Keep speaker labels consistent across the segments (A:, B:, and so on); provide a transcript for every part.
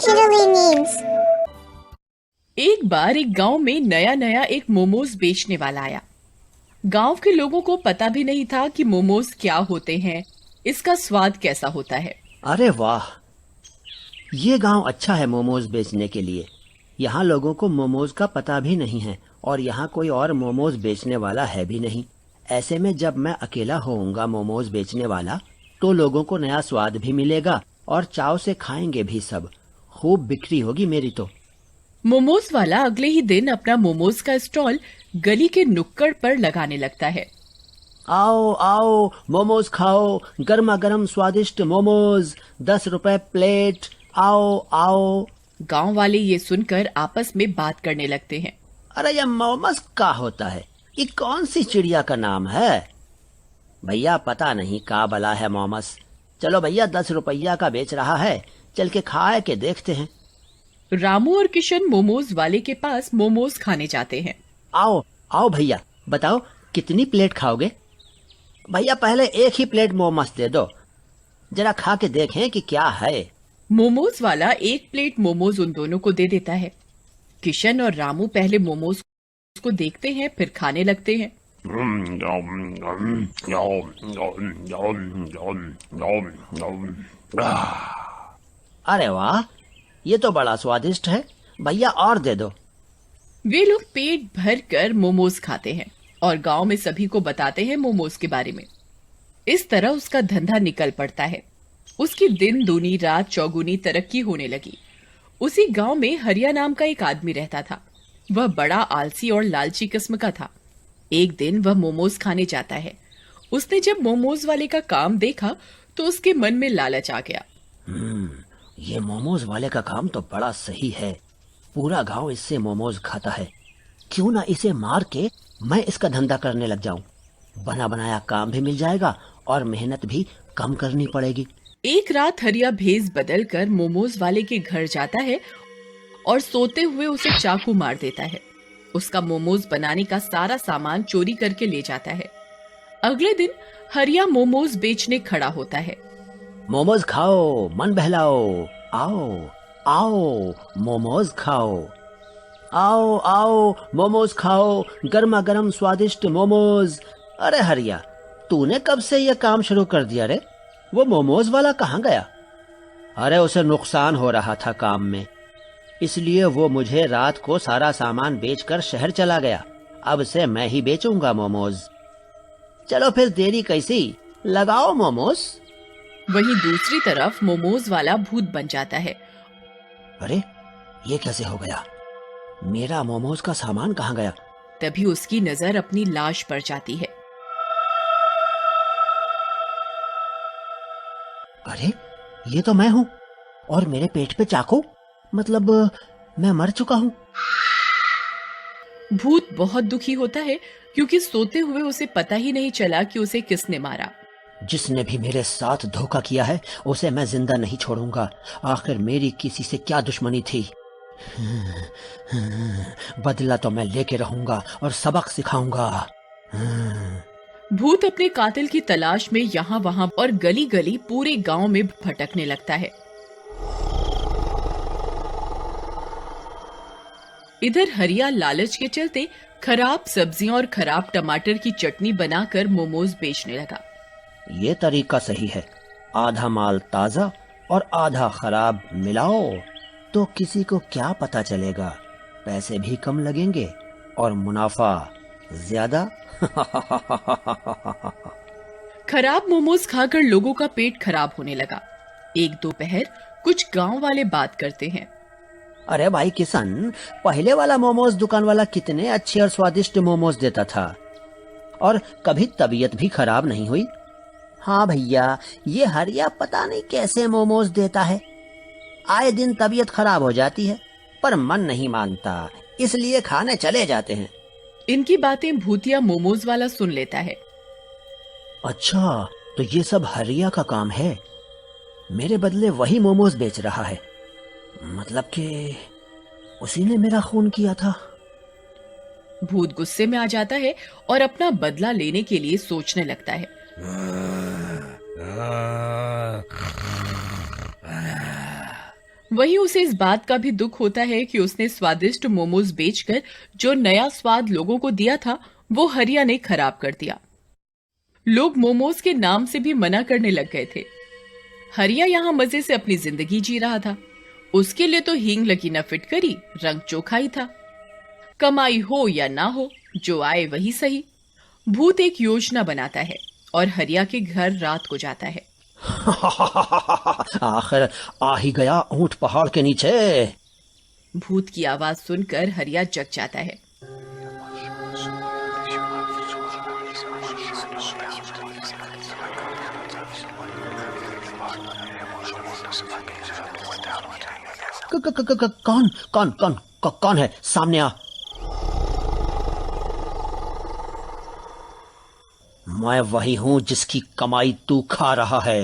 A: Chidali means.
B: एक बार एक गांव में नया नया एक मोमोज बेचने वाला आया। गांव के लोगों को पता भी नहीं था कि मोमोज क्या होते हैं, इसका स्वाद कैसा होता है।
C: अरे वाह, ये गांव अच्छा है मोमोज बेचने के लिए। यहाँ लोगों को मोमोज का पता भी नहीं है और यहाँ कोई और मोमोज बेचने वाला है भी नहीं। ऐसे में जब मैं अकेला होऊंगा मोमोज बेचने वाला, तो लोगों को नया स्वाद भी मिलेगा और चाव से खाएंगे भी सब। खूब बिक्री होगी मेरी तो।
B: मोमोज वाला अगले ही दिन अपना मोमोज का स्टॉल गली के नुक्कड़ पर लगाने लगता है।
C: आओ आओ मोमोज खाओ, गर्मा गर्म स्वादिष्ट मोमोज, 10 रुपए प्लेट, आओ आओ।
B: गांव वाले ये सुनकर आपस में बात करने लगते हैं।
C: अरे ये मोमोज का होता है? ये कौन सी चिड़िया का नाम है? भैया पता नहीं का भला है मोमोज। चलो भैया 10 रुपया का बेच रहा है, चल के खाए के देखते हैं।
B: रामू और किशन मोमोज वाले के पास मोमोज खाने जाते हैं।
C: आओ आओ भैया, बताओ कितनी प्लेट खाओगे? भैया पहले एक ही प्लेट मोमोज दे दो, जरा खा के देखें कि क्या है।
B: मोमोज वाला एक प्लेट मोमोज उन दोनों को दे देता है। किशन और रामू पहले मोमोज को देखते हैं, फिर खाने लगते हैं।
C: अरे वाह, ये तो बड़ा स्वादिष्ट है, भैया और दे दो।
B: वे लोग पेट भर कर मोमोज खाते हैं और गांव में सभी को बताते हैं मोमोज के बारे में। इस तरह उसका धंधा निकल पड़ता है। उसकी दिन दूनी रात चौगुनी तरक्की होने लगी। उसी गांव में हरिया नाम का एक आदमी रहता था। वह बड़ा आलसी और लालची किस्म का था। एक दिन वह मोमोज खाने जाता है। उसने जब मोमोज वाले का काम देखा तो उसके मन में लालच आ गया।
C: ये मोमोज वाले का काम तो बड़ा सही है। पूरा गांव इससे मोमोज खाता है। क्यों ना इसे मार के मैं इसका धंधा करने लग जाऊं। बना बनाया काम भी मिल जाएगा और मेहनत भी कम करनी पड़ेगी।
B: एक रात हरिया भेस बदल कर मोमोज वाले के घर जाता है और सोते हुए उसे चाकू मार देता है। उसका मोमोज बनाने का सारा सामान चोरी करके ले जाता है। अगले दिन हरिया मोमोज बेचने खड़ा होता है।
C: मोमोज खाओ, मन बहलाओ, आओ आओ मोमोज खाओ, आओ आओ मोमोज खाओ, गर्मा गर्म स्वादिष्ट मोमोज। अरे हरिया, तूने कब से ये काम शुरू कर दिया रे? वो मोमोज वाला कहाँ गया? अरे उसे नुकसान हो रहा था काम में, इसलिए वो मुझे रात को सारा सामान बेचकर शहर चला गया। अब से मैं ही बेचूंगा मोमोज। चलो फिर देरी कैसी, लगाओ मोमोज।
B: वहीं दूसरी तरफ मोमोज वाला भूत बन जाता है।
C: अरे ये कैसे हो गया? मेरा मोमोज का सामान कहाँ गया?
B: तभी उसकी नजर अपनी लाश पर जाती है।
C: अरे ये तो मैं हूँ और मेरे पेट पे चाकू, मतलब मैं मर चुका हूँ।
B: भूत बहुत दुखी होता है क्योंकि सोते हुए उसे पता ही नहीं चला कि उसे किसने मारा।
C: जिसने भी मेरे साथ धोखा किया है उसे मैं जिंदा नहीं छोड़ूंगा। आखिर मेरी किसी से क्या दुश्मनी थी? बदला तो मैं लेके रहूंगा और सबक सिखाऊंगा।
B: भूत अपने कातिल की तलाश में यहाँ वहाँ और गली गली पूरे गांव में भटकने लगता है। इधर हरिया लालच के चलते खराब सब्जियां और खराब टमाटर की चटनी बनाकर मोमोज बेचने लगा।
C: ये तरीका सही है। आधा माल ताजा और आधा खराब मिलाओ तो किसी को क्या पता चलेगा। पैसे भी कम लगेंगे और मुनाफा ज्यादा।
B: खराब मोमोज खाकर लोगों का पेट खराब होने लगा। एक दोपहर कुछ गांव वाले बात करते हैं।
C: अरे भाई किशन, पहले वाला मोमोज दुकान वाला कितने अच्छे और स्वादिष्ट मोमोज देता था और कभी तबीयत भी खराब नहीं हुई। हाँ भैया, ये हरिया पता नहीं कैसे मोमोज देता है। आए दिन तबीयत खराब हो जाती है पर मन नहीं मानता, इसलिए खाने चले जाते हैं।
B: इनकी बातें भूतिया मोमोज वाला सुन लेता है।
C: अच्छा, तो ये सब हरिया का काम है। मेरे बदले वही मोमोज बेच रहा है। मतलब कि उसी ने मेरा खून किया था।
B: भूत गुस्से में आ जाता है और अपना बदला लेने के लिए सोचने लगता है। वहीं उसे इस बात का भी दुख होता है कि उसने स्वादिष्ट मोमोज बेचकर जो नया स्वाद लोगों को दिया था वो हरिया ने खराब कर दिया। लोग मोमोज के नाम से भी मना करने लग गए थे। हरिया यहाँ मजे से अपनी जिंदगी जी रहा था। उसके लिए तो हींग लगी न फिटकरी, रंग चोखा ही था। कमाई हो या ना हो, जो आए वही सही। भूत एक योजना बनाता है और हरिया के घर रात को जाता है।
C: आखिर आ ही गया ऊंट पहाड़ के नीचे।
B: भूत की आवाज सुनकर हरिया जग जाता है।
C: कौन कौन कौन कौन है? सामने आ। मैं वही हूं जिसकी कमाई तू खा रहा है।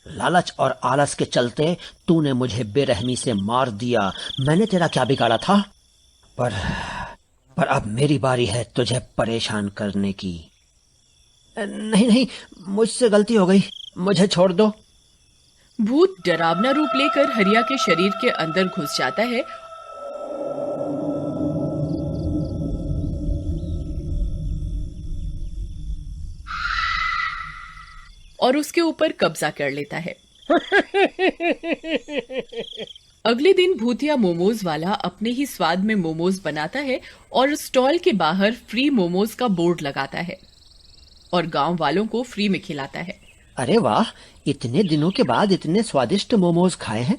C: लालच और आलस के चलते तूने मुझे बेरहमी से मार दिया। मैंने तेरा क्या बिगाड़ा था? पर अब मेरी बारी है तुझे परेशान करने की। नहीं नहीं, मुझसे गलती हो गई, मुझे छोड़ दो।
B: भूत डरावना रूप लेकर हरिया के शरीर के अंदर घुस जाता है और उसके ऊपर कब्जा कर लेता है। अगले दिन भूतिया मोमोज वाला अपने ही स्वाद में मोमोज बनाता है और स्टॉल के बाहर फ्री मोमोज का बोर्ड लगाता है और गांव वालों को फ्री में खिलाता है।
C: अरे वाह, इतने दिनों के बाद इतने स्वादिष्ट मोमोज खाए हैं।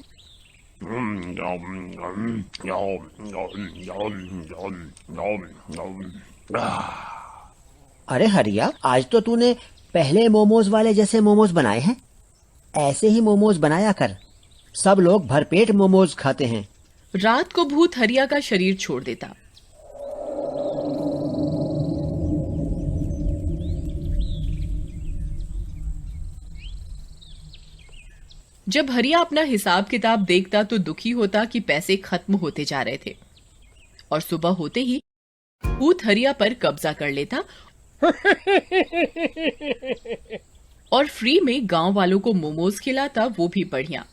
C: अरे हरिया, आज तो तूने पहले मोमोज वाले जैसे मोमोज बनाए हैं। ऐसे ही मोमोज बनाया कर, सब लोग भरपेट मोमोज खाते हैं।
B: रात को भूत हरिया का शरीर छोड़ देता। जब हरिया अपना हिसाब किताब देखता तो दुखी होता कि पैसे खत्म होते जा रहे थे और सुबह होते ही भूत हरिया पर कब्जा कर लेता और फ्री में गांव वालों को मोमोज खिलाता, वो भी बढ़िया।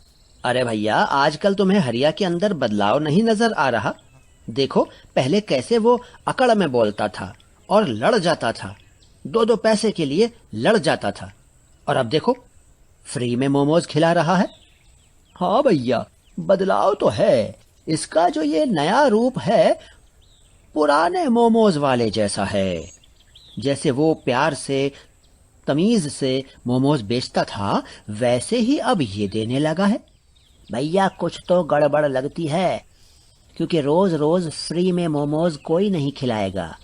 C: अरे भैया, आजकल तुम्हें हरिया के अंदर बदलाव नहीं नजर आ रहा? देखो, पहले कैसे वो अकड़ में बोलता था और लड़ जाता था, 2-2 पैसे के लिए लड़ जाता था, और अब देखो फ्री में मोमोज खिला रहा है। हाँ भैया, बदलाव तो है। इसका जो ये नया रूप है पुराने मोमोज वाले जैसा है। जैसे वो प्यार से, तमीज से मोमोज बेचता था, वैसे ही अब ये देने लगा है। भैया, कुछ तो गड़बड़ लगती है, क्योंकि रोज रोज फ्री में मोमोज कोई नहीं खिलाएगा।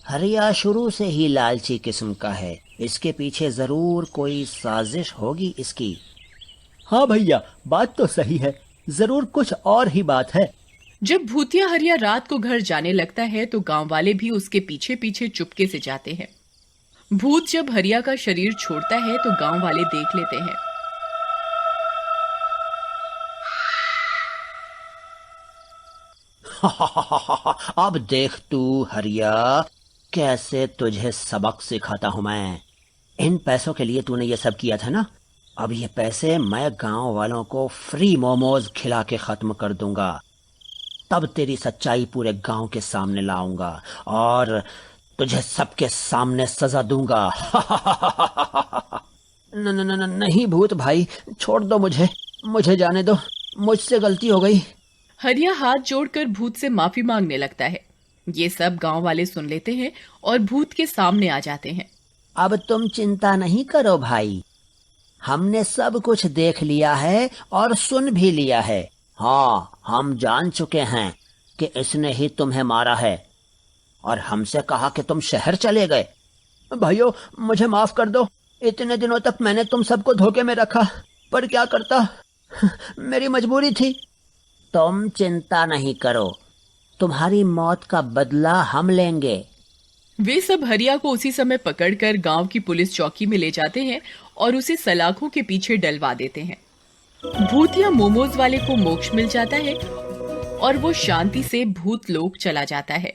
C: हरिया शुरू से ही लालची किस्म का है, इसके पीछे जरूर कोई साजिश होगी इसकी। हाँ भैया, बात तो सही है, जरूर कुछ और ही बात है।
B: जब भूतिया हरिया रात को घर जाने लगता है तो गांव वाले भी उसके पीछे पीछे चुपके से जाते हैं। भूत जब हरिया का शरीर छोड़ता है तो गांव वाले देख लेते हैं।
C: अब देख तू हरिया, कैसे तुझे सबक सिखाता हूं मैं। इन पैसों के लिए तूने ये सब किया था ना, अब ये पैसे मैं गांव वालों को फ्री मोमोज खिला के खत्म कर दूंगा। तब तेरी सच्चाई पूरे गांव के सामने लाऊंगा और तुझे सबके सामने सजा दूंगा। नहीं भूत भाई, छोड़ दो मुझे जाने दो, मुझसे गलती हो गई।
B: हरिया हाथ जोड़कर भूत से माफी मांगने लगता है। ये सब गांव वाले सुन लेते हैं और भूत के सामने आ जाते हैं।
C: अब तुम चिंता नहीं करो भाई, हमने सब कुछ देख लिया है और सुन भी लिया है। हाँ, हम जान चुके हैं कि इसने ही तुम्हें मारा है और हमसे कहा कि तुम शहर चले गए। भाइयों, मुझे माफ कर दो, इतने दिनों तक मैंने तुम सबको धोखे में रखा, पर क्या करता, मेरी मजबूरी थी। तुम चिंता नहीं करो, तुम्हारी मौत का बदला हम लेंगे।
B: वे सब हरिया को उसी समय पकड़कर गांव की पुलिस चौकी में ले जाते हैं और उसे सलाखों के पीछे डलवा देते हैं। भूतिया मोमोज वाले को मोक्ष मिल जाता है और वो शांति से भूत लोक चला जाता है।